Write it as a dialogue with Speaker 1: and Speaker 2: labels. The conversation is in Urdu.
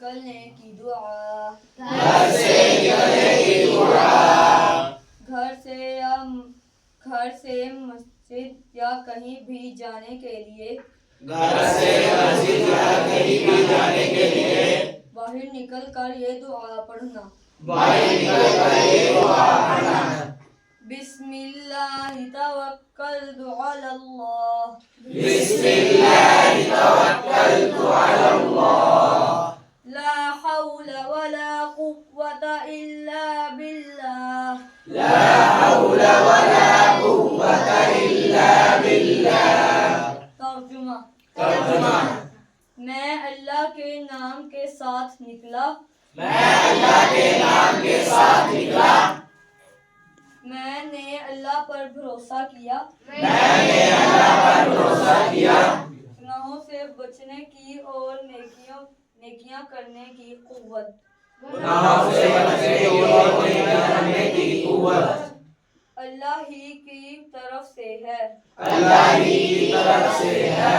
Speaker 1: نکلنے کی دعا،
Speaker 2: گھر سے نکلنے کی دعا،
Speaker 1: گھر سے مسجد یا کہیں بھی جانے کے لیے،
Speaker 2: گھر سے مسجد یا کہیں بھی جانے کے لیے،
Speaker 1: باہر نکل کر یہ دعا پڑھنا،
Speaker 2: باہر نکل کر یہ دعا پڑھنا،
Speaker 1: بسم اللہ توکلت علی اللہ،
Speaker 2: بسم اللہ توکلت علی اللہ،
Speaker 1: لا حول ولا قوة إلا بالله،
Speaker 2: لا حول ولا قوة إلا بالله۔
Speaker 1: ترجمہ،
Speaker 2: ترجمہ،
Speaker 1: میں اللہ کے نام کے ساتھ نکلا،
Speaker 2: میں اللہ کے نام کے ساتھ نکلا،
Speaker 1: میں نے اللہ پر بھروسہ کیا،
Speaker 2: میں نے اللہ پر بھروسہ کیا،
Speaker 1: گناہوں سے بچنے کی اور نیکیاں کرنے کی قوت،
Speaker 2: گناہوں سے بچنے کی اور نیکیاں کرنے کی قوت
Speaker 1: اللہ ہی کی طرف سے ہے،
Speaker 2: اللہ ہی کی طرف سے ہے۔